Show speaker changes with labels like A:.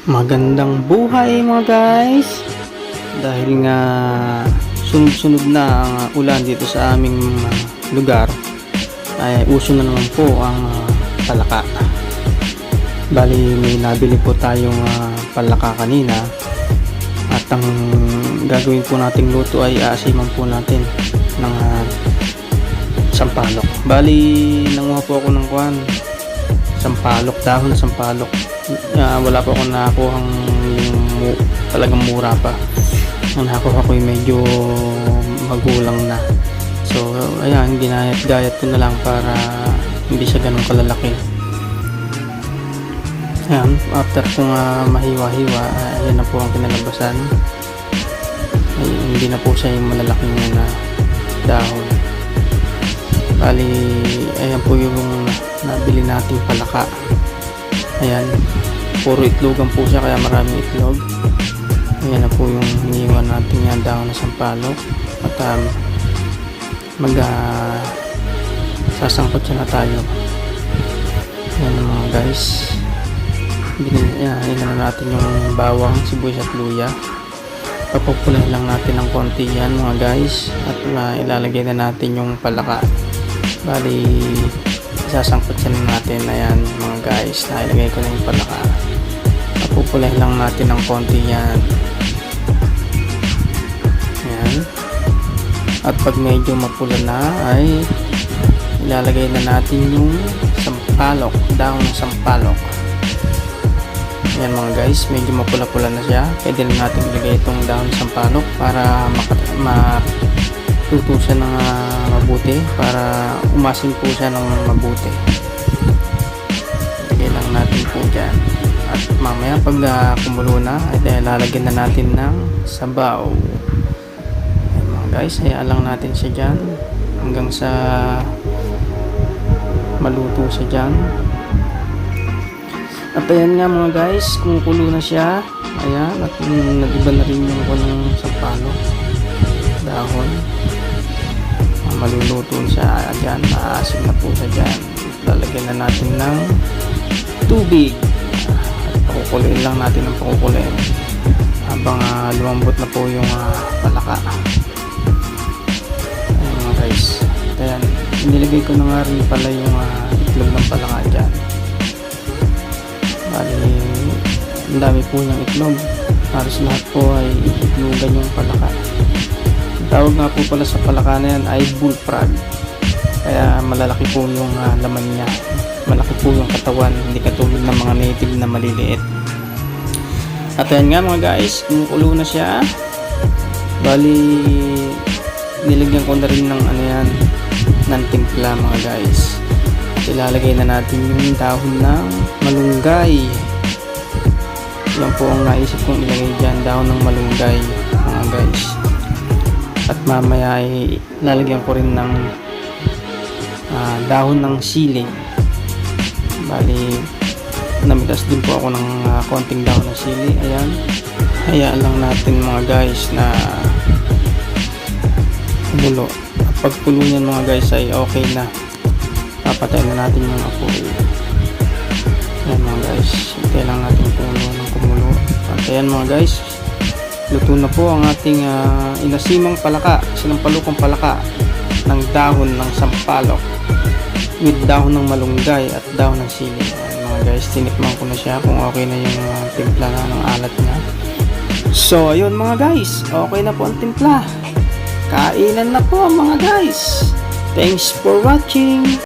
A: Magandang buhay mga guys. Dahil nga sunod-sunod na ang ulan dito sa aming lugar, ay uso na naman po ang palaka. Bali may nabili po tayong palaka kanina, at ang gagawin po nating luto ay aasiman po natin ng sampalok. Bali nanguha po ako ng sampalok, dahon sampalok. Wala pa akong nakakuhang yung talagang mura pa. Ang nakakuha ko yung medyo magulang na. So ayan, ginayat-gayat ko na lang para hindi siya ganun kalalaki. Ayan, after kong mahiwa-hiwa, ayan na po ang kinalabasan. Ay, hindi na po siya yung malalaking dahon. Bali ayan po yung nabili nating palaka. Ayan, puro itlogan po siya, kaya maraming itlog. Ayan na po yung iniwan natin yan, dahon na sampalok. At sasangkot siya na tayo. Ayan na mga guys. Ayan na natin yung bawang, sibuyas at luya. Papupulan lang natin ng konti yan mga guys. At ilalagay na natin yung palaka. Bali sasangkot siya natin. Ayan mga guys, nailagay ko na yung palaka. Papupulay lang natin ng konti yan. Ayan. At pag medyo mapula na ay ilalagay na natin yung sampalok, dahon ng sampalok. Ayan mga guys, medyo mapula-pula na siya. Pwede na natin ilagay itong dahon ng sampalok para matuto siya ng mabuti, para umasin po siya ng mabuti. Lagay lang natin po dyan. At mamaya pag kumulo na, ay lalagyan na natin ng sabaw. Ayan mga guys, hayaan lang natin siya dyan hanggang sa maluto siya dyan. At ayan nga mga guys, kumukulo na siya. Ayan, at nag-iba na rin yung ng sampalok, dahon. Maluluto siya dyan, maasim na po siya dyan. Lalagyan na natin ng tubig at pakukuloyin lang natin ng pakukuloyin habang lumambot na po yung palaka. Ayan mga guys, ayan, nilagay ko na nga rin pala yung itlog ng palaka dyan. Bali ang dami po yung itlog, halos lahat po ay itlogan yung palaka. Tawag nga po pala sa palaka na yan ay bullfrog, kaya malalaki po yung laman niya, malaki po yung katawan, hindi katulad ng mga native na maliliit. At ayan nga mga guys, kumukulo na siya. Bali nilagyan ko na rin ng ng timpla mga guys. At ilalagay na natin yung dahon ng malunggay. Yan po ang naisip kong ilagay dyan, dahon ng malunggay mga guys. At mamaya ay lalagyan ko rin ng dahon ng sili. Bali namitas din po ako ng konting dahon ng sili. Ayan, hayaan lang natin mga guys na kumulo. At pag kulo niyan mga guys ay okay na, papatay na natin yung apoy. Ayan mga guys, hintay lang natin kumulo. At ayan mga guys, luto na po ang ating inasimang palaka, sinampalukong palaka ng dahon ng sampalok with dahon ng malunggay at dahon ng sili. Ayan mga guys, tinikman ko na siya kung okay na yung timpla na ng alat niya. So ayun mga guys, okay na po ang timpla. Kainan na po mga guys. Thanks for watching.